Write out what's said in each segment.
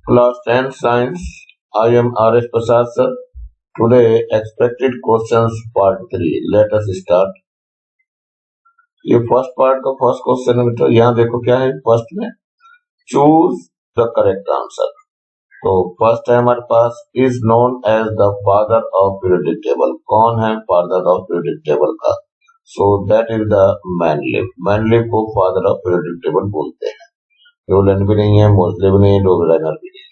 Class 10 Science. I am R.S. Prasad sir. Today expected questions part 3. Let us start. ये first part का first question है बेटा. यहाँ देखो क्या है फर्स्ट में. Choose the correct answer. तो फर्स्ट है हमारे पास is known as the father of periodic table. कौन है फादर ऑफ पीरियोडिक टेबल का? So that is the Mendeleev. Mendeleev को फादर ऑफ पीरियोडिक टेबल बोलते हैं. न्यूलैंड भी नहीं है, मोस्टली भी नहीं है, डोगलाइनर भी नहीं है.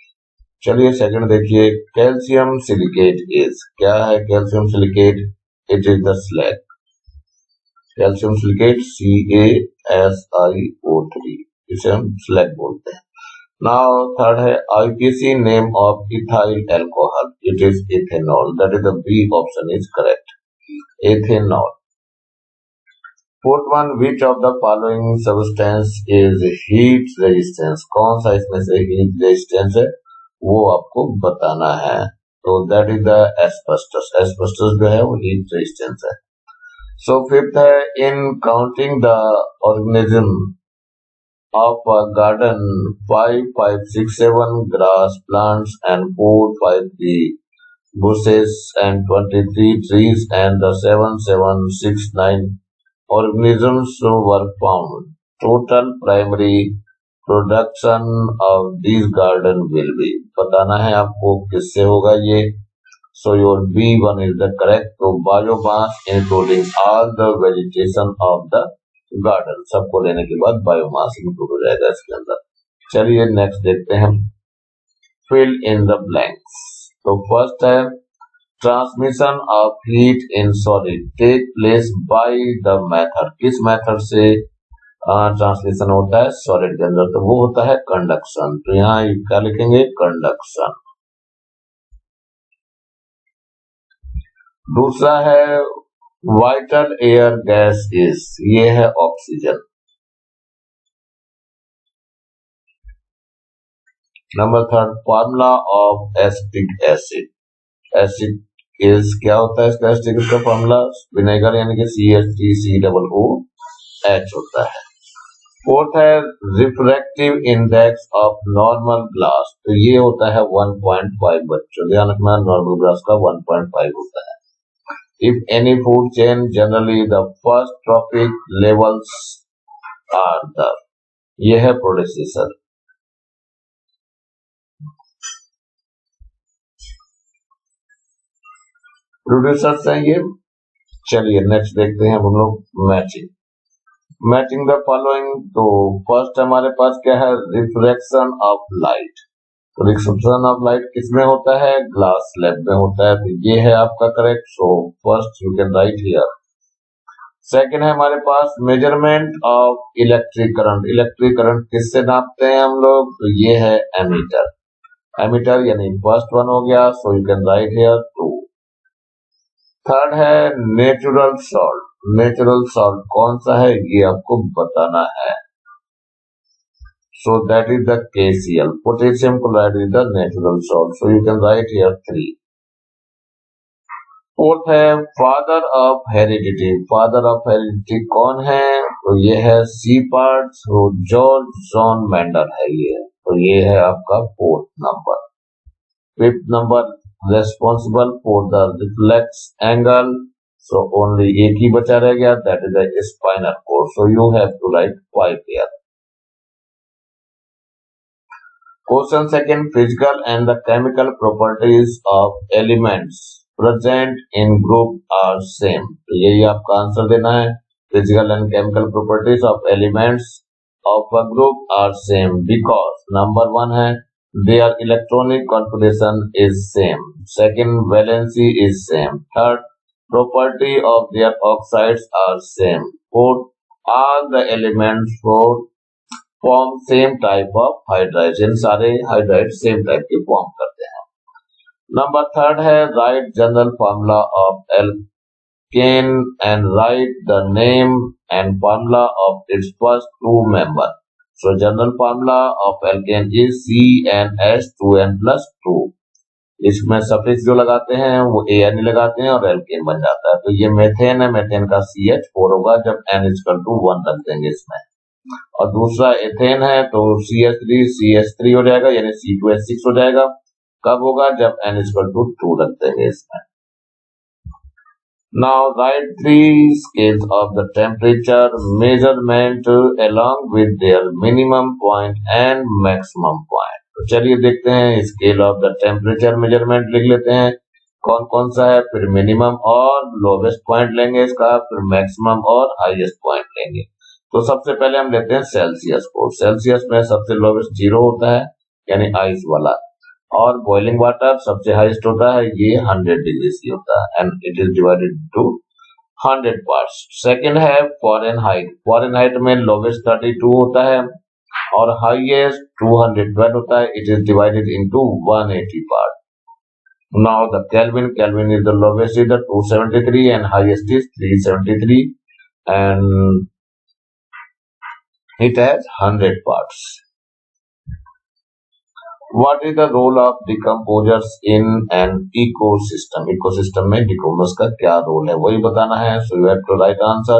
चलिए सेकंड देखिए. Calcium silicate is. क्या है calcium silicate? It is the slag. Calcium silicate CaSiO3, इसे हम स्लैग बोलते हैं. नाउ थर्ड है IPC name of ethyl alcohol. It is ethanol. That is the B option is correct. Ethanol. Fourth one, which of the following substance is heat resistance. कौन सा इसमें से heat resistance है वो आपको बताना है. तो that is the asbestos. Asbestos जो है वो हीट रेजिस्टेंस है. सो फिफ्थ है in counting the organism of a garden, 5, 5, 6, 7 grass plants and 4, 5 the bushes and 23 trees and the 7, 7, 6, 9 organisms were found. Total primary production of this garden will be. बताना है आपको किससे होगा ये. So your B1 is the correct. तो biomass including all the vegetation of the garden सबको लेने के बाद बायोमास इंक्लूड हो जाएगा इसके अंदर. चलिए नेक्स्ट देखते हैं. Fill in the blanks. तो फर्स्ट है transmission of heat in solid take place by the method. किस मेथड से ट्रांसमिशन होता है सॉलिड के अंदर? तो वो होता है कंडक्शन. तो यहाँ क्या लिखेंगे? कंडक्शन. दूसरा है वाइटल एयर गैस इज. ये है oxygen. Number third, formula of acetic acid. Acid is क्या होता है इसका? एसिटिक का फॉर्मूला विनेगर यानी कि CH3COOH होता है. फोर्थ है refractive index of normal glass. तो ये होता है 1.5. बच्चों ध्यान रखना, नॉर्मल ग्लास का 1.5 होता है. If any food chain, generally the first trophic levels are the. ये है प्रोड्यूसर. प्रोड्यूसर है ये. चलिए नेक्स्ट देखते हैं हम लोग. मैचिंग. Matching the following. तो फर्स्ट हमारे पास क्या है? Reflection of light. तो रिफ्लेक्शन ऑफ लाइट किसमें होता है? ग्लास स्लैब में होता है. तो ये है आपका correct. So first you can write here. Second है हमारे पास measurement of electric current. Electric current किससे नापते हैं हम लोग? तो ये है एमीटर. एमीटर यानी फर्स्ट वन हो गया. So you can write here 2. Third है नेचुरल सॉल्ट. नेचुरल सॉल्ट कौन सा है ये आपको बताना है. So that is the KCl. Potassium chloride is the natural salt. So you can write here 3. Fourth है father of heredity. Father of heredity कौन है? तो ये है सीपार्ट. जॉर्ज जॉन मेंडल है ये. तो ये है आपका fourth number. Fifth number responsible for the reflex angle. So only एक ही बचा रह गया. That is the spinal cord. So you have to write 5 here. Question second, physical and the chemical properties of elements present in group are same. तो यही आपका answer देना है. Physical and chemical properties of elements of a group are same because number one है their electronic configuration is same. Second, valency is same. Third, property of their oxides are same. Fourth, all the elements form same type of hydride. सारे hydride same type के form करते हैं. Number third है right general formula of alkene and right the name and formula of its first 2 member. So general formula of alkene is CnH2n+2. इसमें suffix जो लगाते हैं वो AN लगाते हैं और एल्केन बन जाता है. तो ये मेथेन है. मेथेन का CH4 होगा जब N = 1 रख देंगे इसमें. और दूसरा एथेन है तो CH3 हो जाएगा, यानी C2H6 हो जाएगा। कब होगा? जब N=2 रख देंगे इसमें। Now write three scales of the temperature measurement along with their minimum point and maximum point. तो चलिए देखते हैं scale of the temperature measurement लिख लेते हैं कौन कौन सा है, फिर मिनिमम और लोवेस्ट पॉइंट लेंगे इसका, फिर मैक्सिमम और हाईएस्ट पॉइंट लेंगे। तो सबसे पहले हम लेते हैं सेल्सियस को। सेल्सियस में सबसे लोवेस्ट 0 होता है यानी आइस वाला, और बॉइलिंग वाटर सबसे हाईएस्ट होता है, ये 100 डिग्री सी होता है and it is divided to 100 parts. Second है फॉरेनहाइट। फॉरेनहाइट में लोवेस्ट 32 होता है और हाईएस्ट 212 होता है, it is divided into 180 part. Now the Kelvin, Kelvin is the lowest is the 273 and highest is 373 and it has 100 parts. What is the role of decomposers in an ecosystem? Ecosystem में decomposers का क्या role है वही बताना है। So you have to write answer.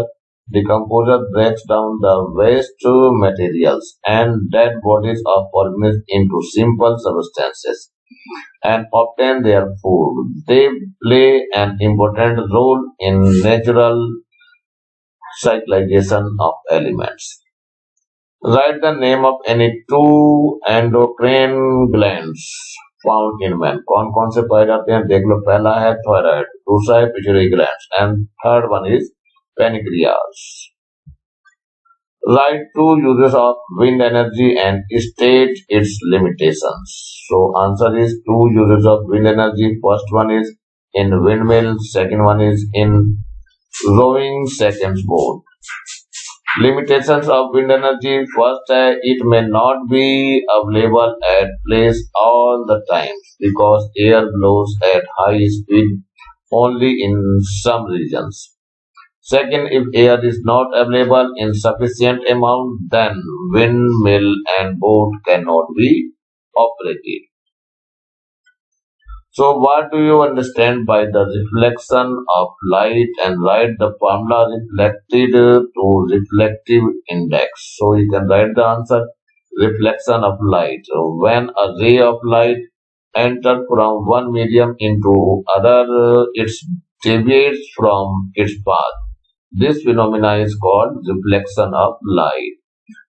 Decomposer breaks down the waste materials and dead bodies of organisms into simple substances and obtain their food. They play an important role in natural cyclization of elements. Write the name of any two endocrine glands found in man. कौन कौन से पाए जाते हैं देख लो। पहला है thyroid, दूसरा है pituitary glands and third one is pancreas. Write two uses of wind energy and state its limitations. So answer is two uses of wind energy. First one is in windmill, second one is in rowing seconds boat. Limitations of wind energy. First है it may not be available at place all the time because air blows at high speed only in some regions. Second, if air is not available in sufficient amount, then windmill and boat cannot be operated. So what do you understand by the reflection of light, and write the formula reflected to reflective index. So you can write the answer reflection of light. So when a ray of light enters from one medium into other, it deviates from its path. This phenomena is called reflection of light.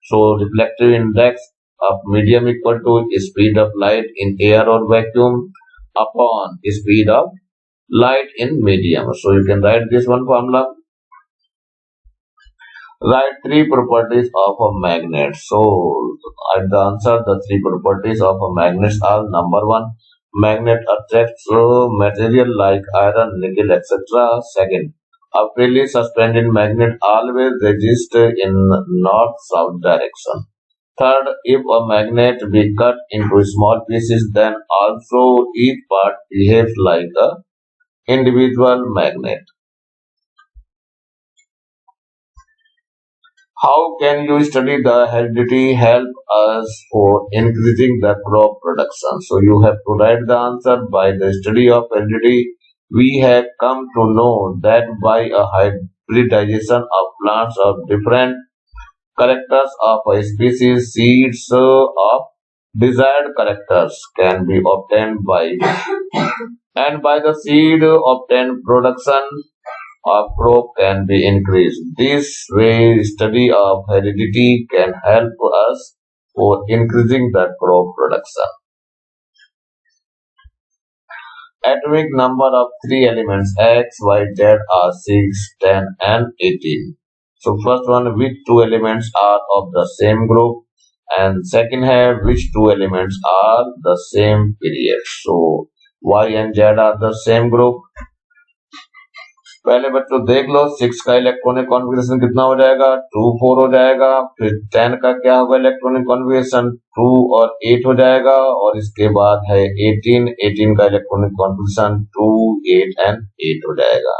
So reflective index of medium equal to speed of light in air or vacuum upon speed of light in medium. So you can write this one formula. Write three properties of a magnet. So at the answer, the three properties of a magnet are: number one, magnet attracts material like iron, nickel, etc. Second, a freely suspended magnet always resists in north-south direction. Third, if a magnet be cut into small pieces, then also each part behaves like a individual magnet. How can you study the heredity help us for increasing the crop production? So you have to write the answer. By the study of heredity, we have come to know that by a hybridization of plants of different characters of a species, seeds of desired characters can be obtained and by the seed obtained production of crop can be increased. This way, study of heredity can help us for increasing the crop production. Atomic number of three elements X, Y, Z are 6, 10 and 18. So first one, which two elements are of the same group, and second है which two elements are the same period. So Y and Z are the same group. पहले बच्चों देख लो 6 का electronic configuration कितना हो जाएगा, 2 4 हो जाएगा। फिर 10 का क्या होगा इलेक्ट्रॉनिक कॉन्फ़िगरेशन, 2 और 8 हो जाएगा। और इसके बाद है 18 का इलेक्ट्रॉनिक कॉन्फ़िगरेशन 2 8 एंड 8 हो जाएगा।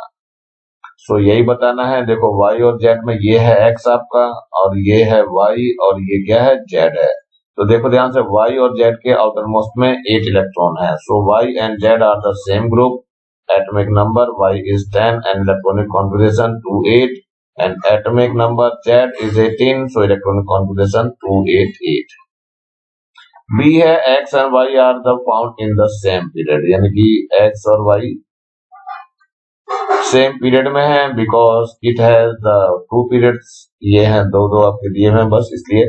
सो यही बताना है। देखो y और z में ये है x आपका और ये है y और ये क्या है z है। तो देखो ध्यान से y और z के आउटर मोस्ट में 8 इलेक्ट्रॉन है। So y and z are the same group. Atomic number y is 10 and electronic configuration 2 8. and atomic number Z is 18, so electronic configuration 288. B है X and Y are the found in the same period, यानी कि X और Y same period में है because it has the two periods, ये हैं दो दो आपके दिए हैं बस इसलिए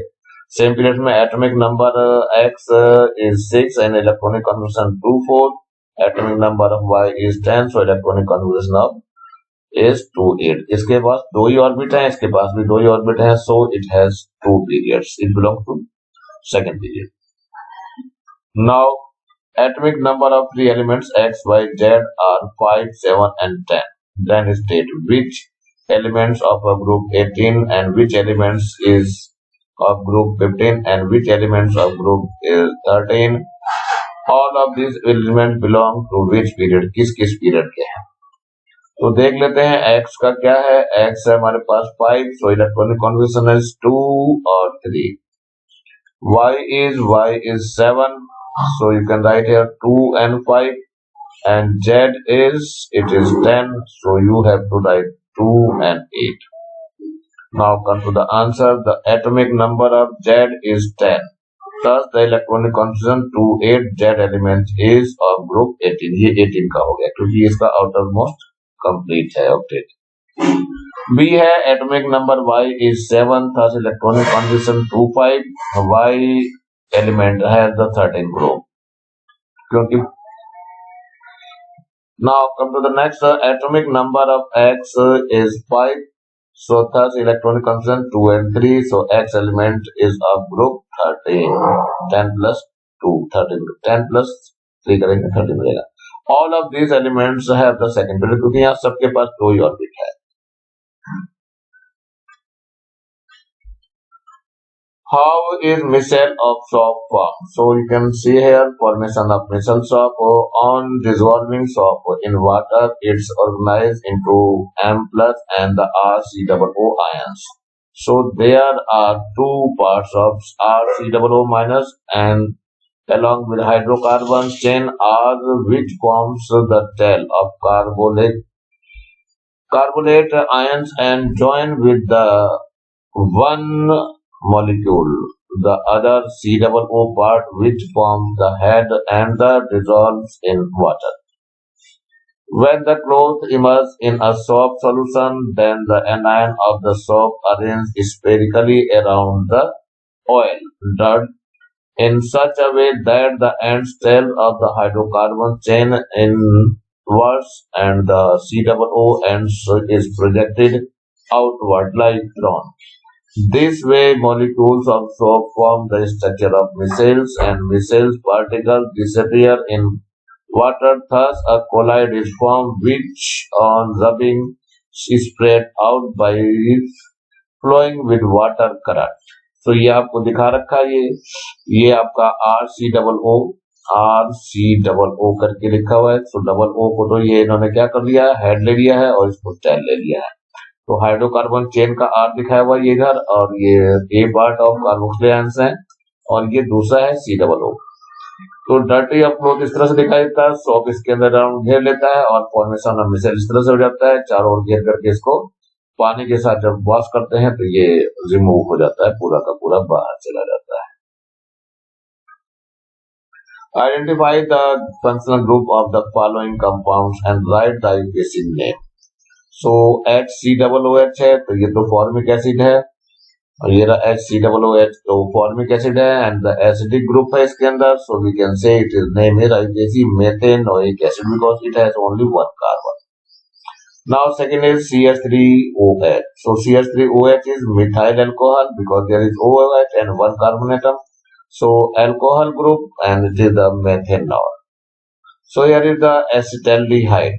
सेम पीरियड में atomic number X is 6 and electronic configuration 24, atomic number of Y is 10, so electronic configuration of is 28. इसके पास दो ही ऑर्बिट हैं, इसके पास भी दो ही ऑर्बिट हैं, so it has two periods. It belongs to second period. Now atomic number of three elements X, Y, Z are 5, 7 and 10. Then state which elements of a group 18 and which elements is of group 15 and which elements of group is 13. All of these elements belong to which period, किस period के हैं. तो देख लेते हैं X का क्या है. X है हमारे पास 5, so electronic configuration is 2 और 3. Y is 7, so you can write here 2 and 5, and Z is 10, so you have to write 2 and 8. Now come to the answer. The atomic number of Z is 10. Thus the electronic configuration 28 Z element is of group 18. ये 18 का हो गया क्योंकि इसका outermost complete है octet. B है atomic number Y is 7. Thus electronic configuration 25. Y element has the 13 group. क्योंकि now come to the next. Atomic number of X is 5. So thus electronic configuration 2 and 3. So X element is of group 13. 10 plus 2 13. 10 plus 3 करेंगे 13 मिलेगा. All of these elements have the second period क्योंकि यहाँ सबके पास दो ही orbit है. How is missile of soap formed? So you can see here formation of missile soap. On dissolving soap in water, it's organized into M plus and the RCOO ions. So there are two parts of RCOO minus and along with hydrocarbon chain R which forms the tail of carbonate ions and join with the one molecule, the other COO part which forms the head and the dissolves in water. When the cloth immerses in a soap solution, then the anion of the soap arranges spherically around the oil dirt in such a way that the end tail of the hydrocarbon chain inverts and the COO end is projected outward like drone. This way, molecules of soap form the structure of missiles, and missiles particles disappear in water. Thus, a collide is formed, which, on rubbing, is spread out by flowing with water current. तो ये आपको दिखा रखा है ये आपका RCOO करके लिखा हुआ है. तो डबल ओ को तो ये इन्होंने क्या कर लिया है, हेड ले लिया है और इसको टेल ले लिया है. तो हाइड्रोकार्बन चेन का R दिखाया हुआ है ये इधर, और ये A part of carboxylic ions है और ये दूसरा है COO. तो डर्टी ऑफ क्लोथ इस तरह से दिखाई देता है, सोप इसके अंदर राउंड घेर लेता है और फॉर्मेशन ऑफ मिसेल इस तरह से हो जाता है. चारों ओर घेर करके इसको पानी के साथ जब वॉश करते हैं तो ये रिमूव हो जाता है, पूरा का पूरा बाहर चला जाता है. Identify the functional group of the following compounds and right the basic name. So HCOOH है तो ये तो फॉर्मिक एसिड है, और ये रहा HCOOH तो फॉर्मिक एसिड है एंड द एसिडिक ग्रुप है इसके अंदर. So we can say it is name here methanoic acid because it has only one carbon. Now second is CH3OH. So CH3OH is methyl alcohol because there is OH and one carbon atom. So alcohol group and it is the methanol. So here is the acetaldehyde.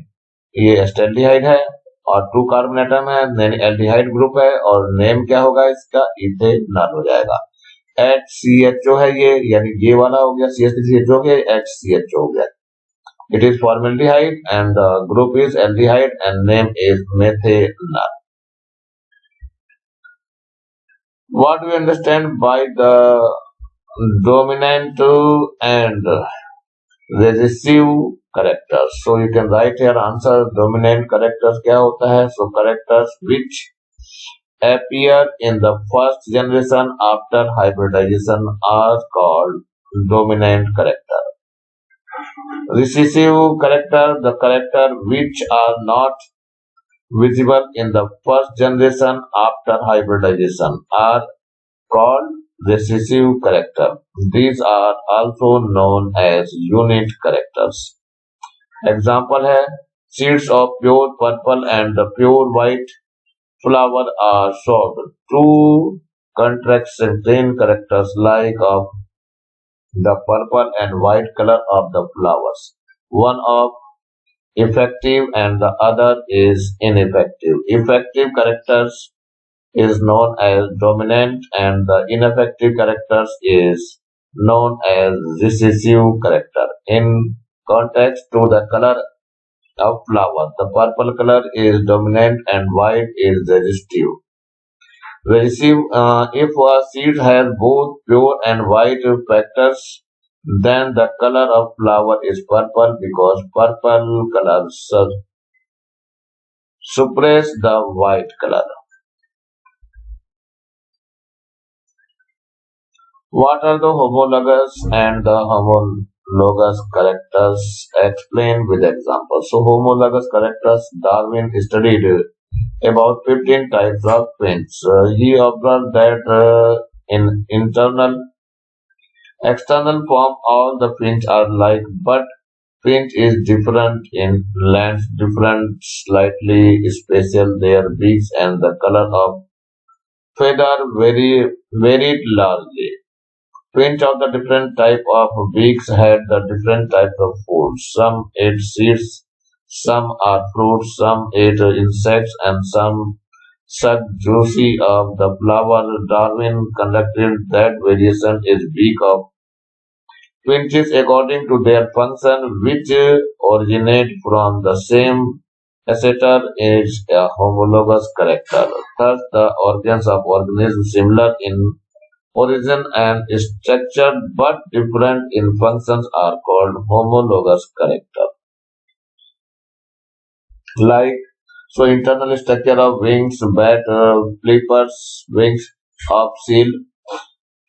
ये acetaldehyde है और 2 carbon atom है, aldehyde group है और name क्या होगा इसका, ethanol हो जाएगा. HCHO है ये, यानी ये वाला हो गया CH3CHO के HCHO हो गया. It is formaldehyde and the group is aldehyde and name is methanol. What do you understand by the dominant and recessive characters? So you can write here answer. Dominant characters क्या होता है? So characters which appear in the first generation after hybridization are called dominant character. Recessive character, the character which are not visible in the first generation after hybridization, are called recessive character. These are also known as unit characters. Example है seeds of pure purple and the pure white flower are shown. Two contrasting characters like of the purple and white color of the flowers. One of effective and the other is ineffective. Effective characters is known as dominant and the ineffective characters is known as recessive character. In context to the color of flower, the purple color is dominant and white is resistive. If a seed has both pure and white factors, then the color of flower is purple because purple color suppress the white color. What are the homologous and the homologous characters? Explain with examples. So, homologous characters, Darwin studied about 15 types of finch. He observed that in internal, external form, all the finch are like, but finch is different in length, different, slightly special. Their beaks and the color of feather varied largely. Finch of the different type of beaks had the different types of food. Some ate seeds, some are fruits, some ate insects, and some sucked juicy of the flower. Darwin conducted that variation is beak of finches according to their function, which originate from the same ancestor is a homologous character. Thus, the organs of organisms similar in origin and structure but different in functions are called homologous character. Like internal structure of wings, bat, flippers, wings of seal,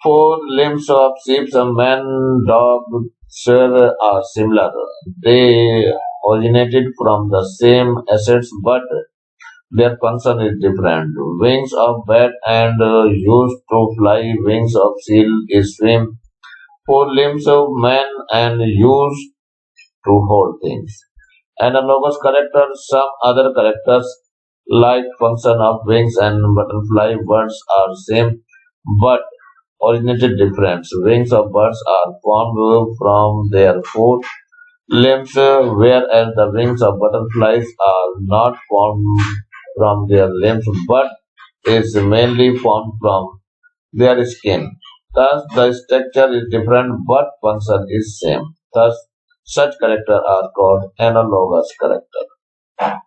four limbs of sheep, man, dog, sir are similar. They originated from the same assets but their function is different. Wings of bat and used to fly, wings of seal is swim. Four limbs of man and used to hold things. Analogous characters, some other characters like function of wings and butterfly birds are same but originated different. Wings of birds are formed from their four limbs, whereas the wings of butterflies are not formed from their limbs but is mainly formed from their skin. Thus, the structure is different but function is same. Thus, such characters are called analogous characters.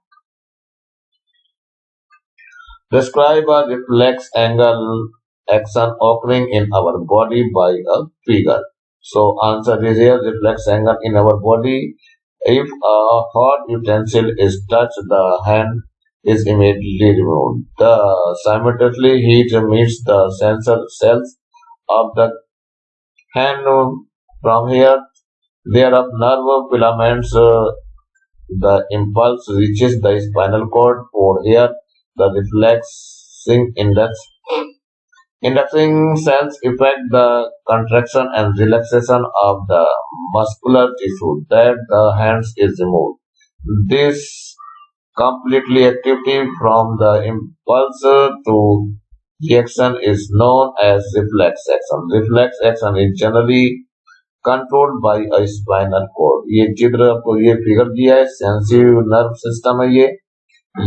Describe a reflex angle action occurring in our body by a figure. So, answer is here reflex angle in our body. If a hot utensil is touched, the hand is immediately removed. The simultaneously heat meets the sensor cells of the hand. From here, there are nerve filaments. The impulse reaches the spinal cord. For here, the reflexing inducing cells affect the contraction and relaxation of the muscular tissue that the hands is removed. This completely activity from the impulse to reaction is known as reflex action. Reflex action is generally controlled by a spinal cord. ये चित्र आपको ये figure दिया है sensitive nerve system है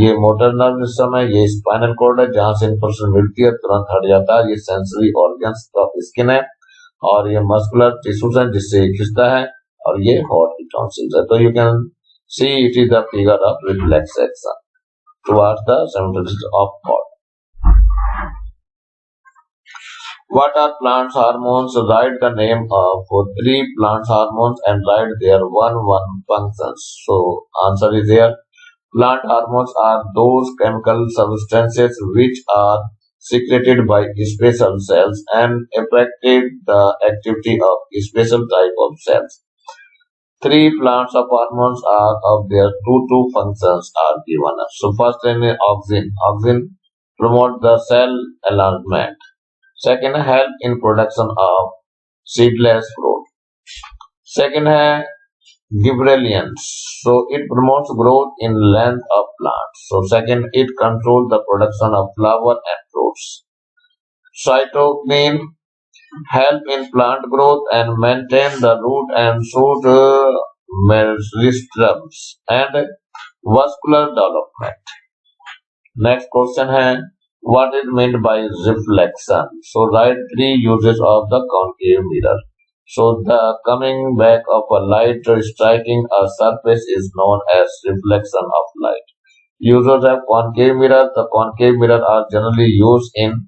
ये motor nerve system है ये स्पाइनल कॉर्ड है जहां से इंपल्स मिलती है तुरंत हट जाता है ये सेंसरी ऑर्गन्स ऑफ स्किन है और ये मस्कुलर टिश्यूज है जिससे ये खिंचता है और ये हॉट टॉन्सिल्स है तो you can see it is the figure of reflex action towards the central of hot. What are plant hormones? Write the name of three plant hormones and write their one functions. So answer is here. Plant hormones are those chemical substances which are secreted by special cells and affected the activity of special type of cells. Three plants of hormones are of their two functions are given us. So first one is auxin. Auxin promote the cell enlargement. Second, help in production of seedless fruit. Second है gibberellins. So it promotes growth in length of plants. So second, it controls the production of flower and fruits. Cytokinin help in plant growth and maintain the root and shoot meristems and vascular development. Next question है what is meant by reflection? So write three uses of the concave mirror. So the coming back of a light striking a surface is known as reflection of light. Users of concave mirror. The concave mirror are generally used in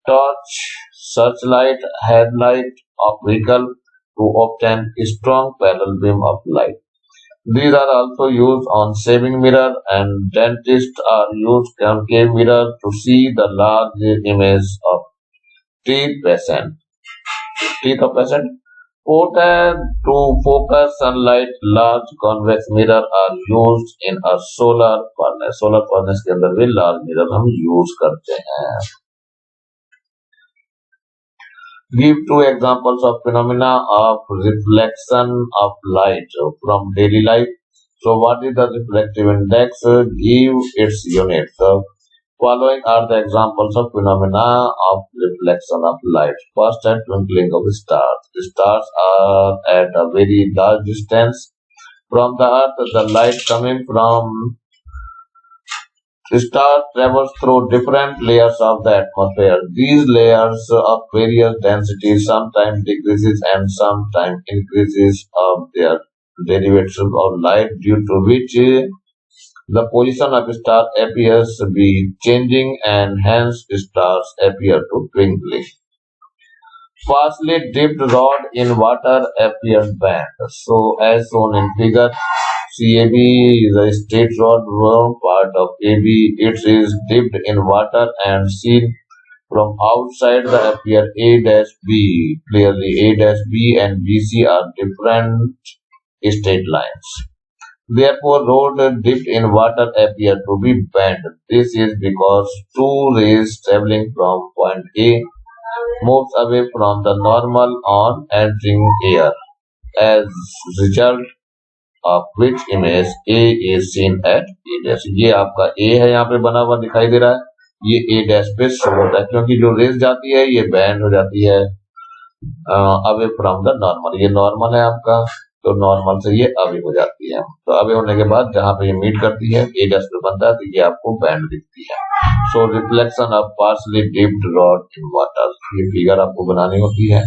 torch, searchlight, headlight of vehicle to obtain a strong parallel beam of light. These are also used on shaving mirror and dentists are used concave mirror to see the large image of teeth patient. Teeth of patient. Put to focus sunlight, large convex mirror are used in a solar furnace. Solar furnace के अंदर भी large mirror हम use करते हैं. Give two examples of phenomena of reflection of light from daily life. So what is the reflective index? Give its units. So following are the examples of phenomena of reflection of light. First, at twinkling of stars. The stars are at a very large distance from the earth. The light coming from the star travels through different layers of the atmosphere. These layers of various densities sometimes decreases and sometimes increases of their derivatives of light due to which the position of a star appears to be changing and hence stars appear to twinkling. Partially dipped rod in water appears bent. So as shown in figure, CAB is a straight rod worm part of AB. It is dipped in water and seen from outside the appear A-B. Clearly A-B and BC are different straight lines. Therefore, rod dipped in water appear to be bent. This is because two rays traveling from point A moves away from the normal on entering air. As result of which image A is seen at A dash. ये आपका A है यहाँ पे बना हुआ दिखाई दे रहा है ये A dash पे शो होता है क्योंकि जो रेस जाती है ये बैंड हो जाती है अवे फ्रॉम द नॉर्मल ये नॉर्मल है आपका तो नॉर्मल से ये अवे हो जाती है तो अवे होने के बाद जहां पे ये मीट करती है A dash पे बनता है तो ये आपको बैंड दिखती है so reflection of partially dipped rod in water ये फिगर आपको बनानी होती है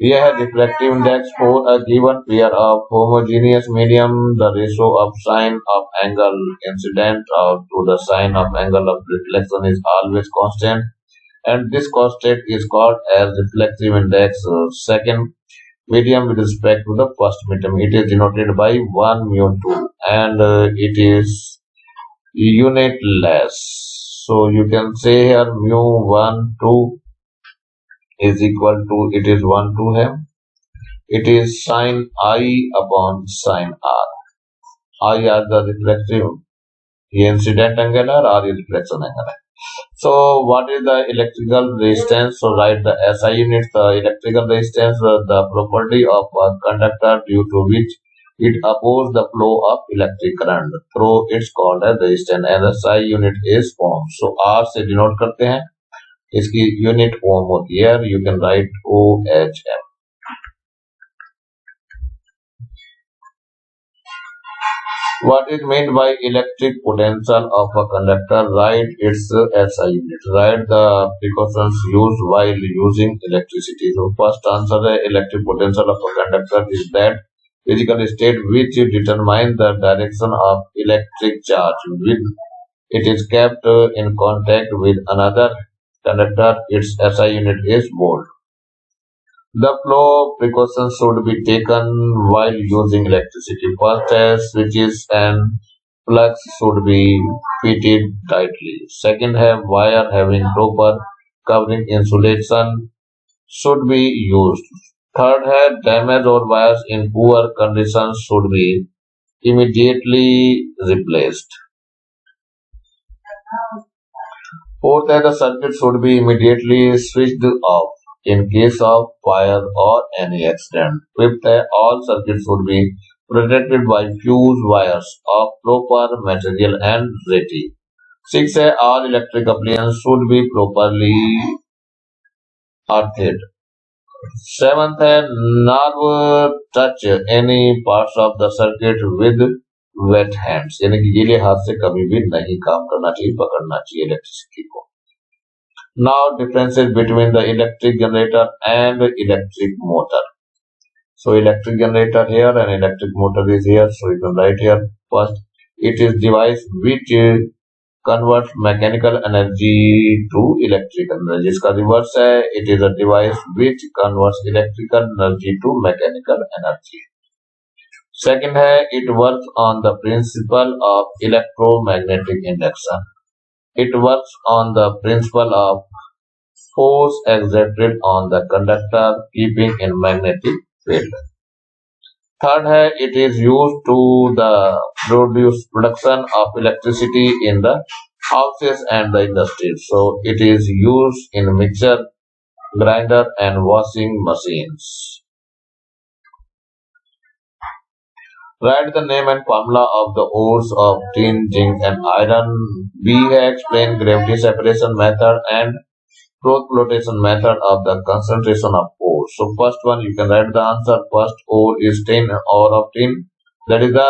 यह है refractive index for a given pair of homogeneous medium. The ratio of sine of angle incident to the sine of angle of reflection is always constant, and this constant is called as reflective index. Second medium with respect to the first medium, it is denoted by 1 mu 2, and it is unitless. So you can say here mu 1 2 is equal to it is 1 2 है it is sin I upon sin R. I are the reflective ये incident angle है और R is reflection angle है. So what is the electrical resistance? So write the SI unit. The electrical resistance the property of a conductor due to which it opposes the flow of electric current through it's called as resistance and the SI unit is ohm. So R से denote करते हैं इसकी unit ओम होती है you can right OHM. What is meant by electric potential of a conductor? Write its SI unit. Write the precautions used while using electricity. So first answer है electric potential of a conductor is that physical state which determines the direction of electric charge with it is kept in contact with another conductor, its SI unit is volt. The flow precautions should be taken while using electricity. First, switches and plugs should be fitted tightly. Second है wire having proper covering insulation should be used. Third है damaged or wires in poor condition should be immediately replaced. Fourth है the circuit should be immediately switched off in case of fire or any accident. Fifth है all circuits should be protected by fuse wires of proper material and rating. Sixth है all electric appliances should be properly earthed. Seventh है never touch any parts of the circuit with wet hands, यानी कि गीले हाथ से कभी भी नहीं काम करना चाहिए, पकड़ना चाहिए इलेक्ट्रिसिटी को. Now differences between the electric generator and electric motor. So electric generator here and electric motor is here. So you can write here first. It is device which converts mechanical energy to electrical energy. इसका reverse है. It is a device which converts electrical energy to mechanical energy. Second है it works on the principle of electromagnetic induction. It works on the principle of force exerted on the conductor keeping in magnetic field. Third है it is used to the production of electricity in the houses and the industries. So it is used in mixer, grinder and washing machines. Write the name and formula of the ores of tin, zinc and iron. B है explain gravity separation method and growth flotation method of the concentration of ore. So first one you can write the answer. First ore is tin, ore of tin, that is the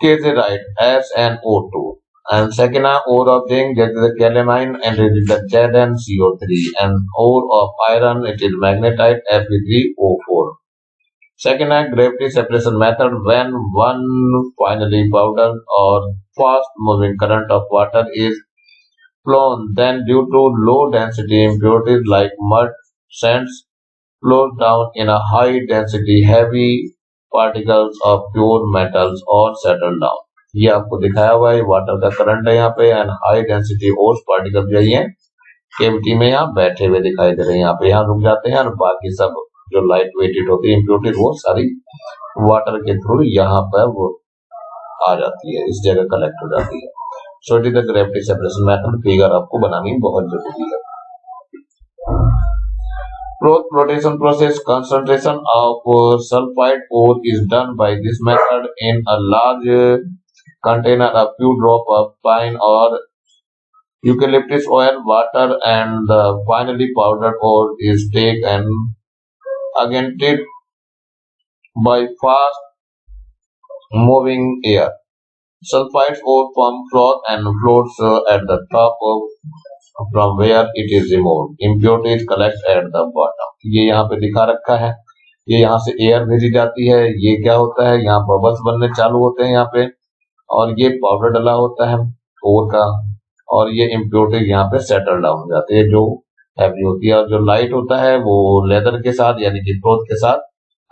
Kzite SnO2. And second ore of zinc, that is the calamine and it is the ZnCO3. And ore of iron, it is magnetite Fe3O4. Second gravity separation method, when one finely powdered or fast moving current of water is flown, then due to low density impurities like mud, sands flows down in a high density heavy particles of pure metals or settle down. ये आपको दिखाया हुआ है water का current है यहाँ पे and high density ores particle जो है केविटी में यहाँ बैठे हुए दिखाई दे रहे हैं. यहाँ पे यहाँ रुक जाते हैं और बाकी सब जो लाइट वेटेड होती है इम्प्योरिटीज वो सारी वाटर के थ्रू यहाँ पर वो आ जाती है, इस जगह कलेक्ट हो जाती है. So it is the gravity separation method. Figure आपको बनानी बहुत जरूरी है. Growth flotation process, concentration of sulfide ore is done by this method in a large container. A few drop of pine or eucalyptus oil, water and the finely powdered ore is taken against by fast moving air. Sulfides ore form froth and floats at the top of from where it is removed. Impurities collect at the bottom. ये यहाँ पे दिखा रखा है. ये यहाँ से air भेजी जाती है. ये क्या होता है, यहाँ बबल्स बनने चालू होते हैं यहाँ पे और ये पाउडर डला होता है ओर का और ये इम्प्योरिटीज यहाँ पे सेटल डाउन हो जाते हैं जो हैवी होती है. और जो लाइट होता है वो लेदर के साथ यानी कि फ्लोथ के साथ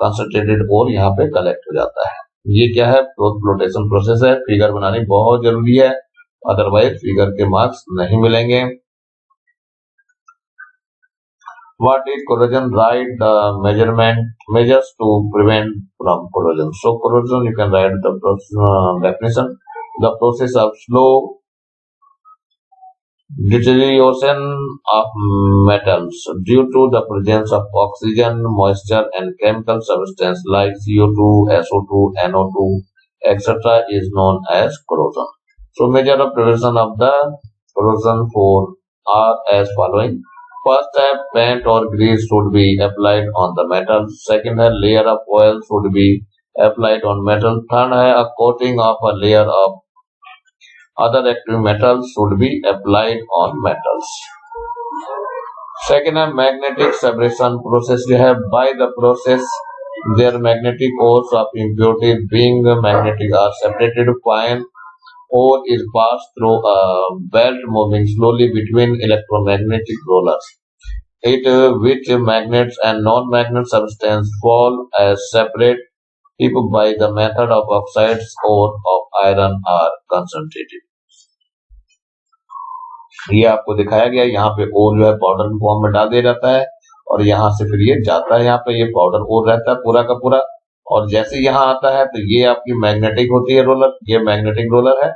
कंसंट्रेटेड ओर यहाँ पे कलेक्ट हो जाता है. ये क्या है, फ्लोथ फ्लोटेशन प्रोसेस है. फिगर बनानी बहुत जरूरी है, अदरवाइज फिगर के मार्क्स नहीं मिलेंगे. What is corrosion? Write the measures to prevent from corrosion. So corrosion, you can write the definition. The process of slow deterioration of metals due to the presence of oxygen, moisture and chemical substance like CO2, SO2, NO2, etc. is known as corrosion. So measure of prevention of the corrosion are as following. First step, paint or grease should be applied on the metal. Second है layer of oil should be applied on metal. Third है a coating of a layer of other active metals should be applied on metals. Second है magnetic separation process जो है by the process their magnetic ores of impurities being magnetic are separated. Fine ore is passed through a belt moving slowly between electromagnetic rollers. Which magnets and non-magnet substance fall as separate if by the method of oxides or of iron are concentrated. ये आपको दिखाया गया, यहाँ पे ओर जो है powder के form में डाल दिया जाता है और यहाँ से फिर ये जाता है, यहाँ पे ये पाउडर ओर रहता है पूरा का पूरा, और जैसे यहाँ आता है तो ये आपकी मैग्नेटिक होती है रोलर, ये मैग्नेटिक रोलर है।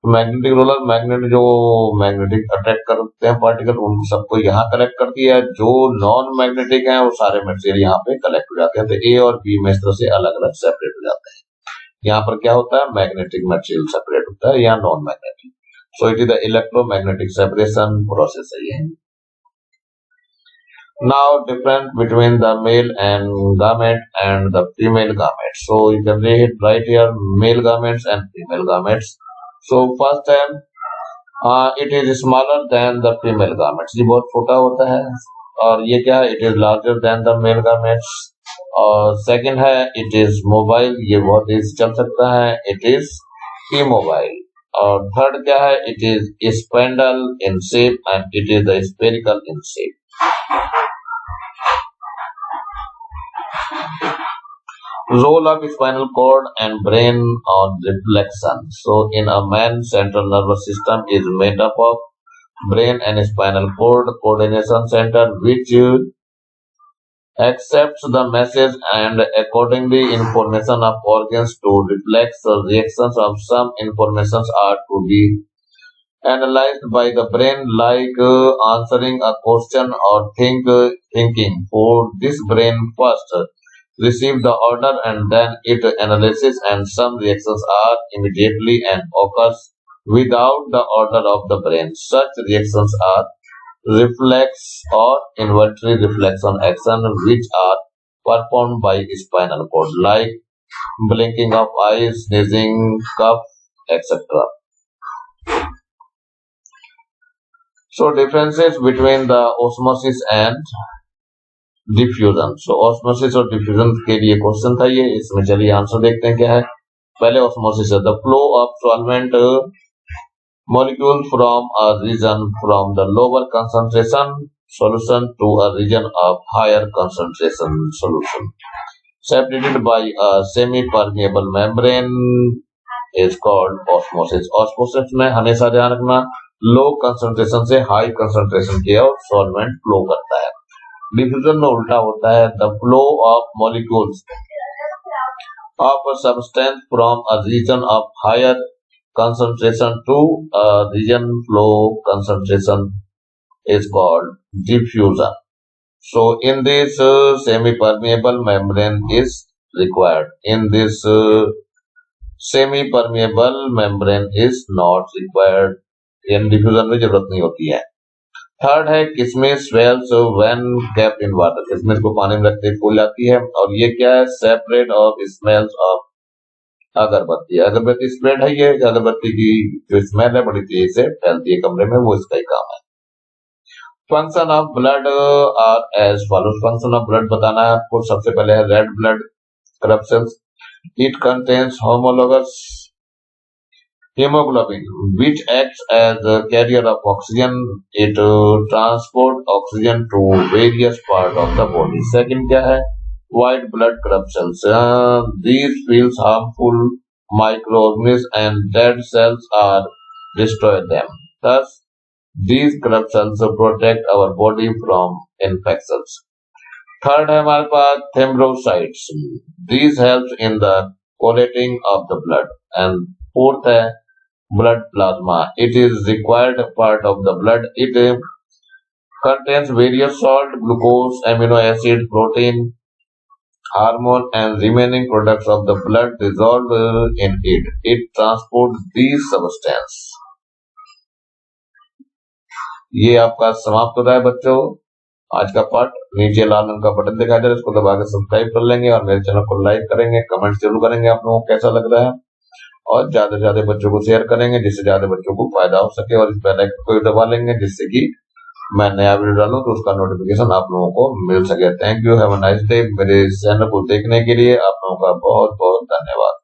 मैग्नेटिक रोलर मैग्नेटिक अट्रैक्ट करते हैं पार्टिकल, उन सबको यहाँ कलेक्ट करती है। जो नॉन मैग्नेटिक है वो सारे मटेरियल यहाँ पे कलेक्ट हो जाते हैं। तो ए और बी में इस तरह से अलग अलग सेपरेट हो जाते हैं। यहाँ पर क्या होता है, मैग्नेटिक मटेरियल सेपरेट होता है या non magnetic. So it is the electromagnetic separation process है ये। Now difference between the male and gamete and the female gamete. So you can write here male gametes and female gametes. So first time it is smaller than the female gametes. ये बहुत छोटा होता है। और ये क्या है, it is larger than the male gametes. और second है it is mobile, ये बहुत तेज चल सकता है, it is immobile. और थर्ड क्या है, it is spindle in shape and it is the spherical in shape. Role of spinal cord and brain on reflection. So in a man, central nervous system is made up of brain and spinal cord coordination center, which accepts the message and accordingly information of organs to reflect. So reactions of some informations are to be analyzed by the brain, like answering a question or thinking. For this, brain first receive the order and then it analyzes, and some reactions are immediately and occurs without the order of the brain. Such reactions are reflex or involuntary reflection action, which are performed by spinal cord, like blinking of eyes, sneezing, cough, etc. So differences between the osmosis and diffusion. So osmosis और diffusion के लिए question था ये, इसमें चलिए answer देखते हैं क्या है। पहले ऑस्मोसिस है the flow of solvent molecule from a region from the lower concentration solution to a region of higher concentration solution separated by a semi-permeable membrane is called osmosis. Osmosis में हमेशा ध्यान रखना लो कंसंट्रेशन से high concentration की ओर solvent flow करता है। Diffusion में उल्टा होता है the flow of molecules of a substance from a region of higher concentration to a region flow concentration is called diffusion. So in this semi-permeable membrane is required. In this semi-permeable membrane is not required. in diffusion में जरूरत नहीं होती है। Third है किसमिस swells when kept in water. किसमिस को पानी में रखते फूल जाती है। और ये क्या है, सेपरेट ऑफ स्मेल्स ऑफ अगरबत्ती। अगरबत्ती स्प्रेड है, ये अगरबत्ती की जो स्मेल है बड़ी तेजी से फैलती है कमरे में, वो इसका ही काम है। Function of blood are as follows. Function of blood बताना है आपको। सबसे पहले है red blood corpuscles. It contains homologous hemoglobin which acts as a carrier of oxygen. It transport oxygen to various part of the body. Second क्या है, white blood corruptions. These feels harmful microorganisms and dead cells are destroy them. Thus, these corruptions protect our body from infections. Third है हमारे पास thrombocytes. These helps in the collating of the blood. And fourth है blood plasma. It is required part of the blood. It contains various salt, glucose, amino acid, protein, hormone and remaining products of the blood dissolved in it. It transports these substances. ये आपका समाप्त होता है बच्चों आज का पाठ। नीचे लाल रंग का बटन दिखाई दे रहा है, इसको दबा के सब्सक्राइब कर लेंगे और मेरे चैनल को लाइक करेंगे, कमेंट जरूर करेंगे आप लोगों को कैसा लग रहा है, और ज्यादा से ज्यादा बच्चों को शेयर करेंगे जिससे ज्यादा बच्चों को फायदा हो सके, और इस बेल आइकन को दबा लेंगे जिससे कि मैं नया वीडियो डालूं तो उसका नोटिफिकेशन आप लोगों को मिल सके। Thank you, have a nice day. मेरे चैनल को देखने के लिए आप लोगों का बहुत बहुत धन्यवाद।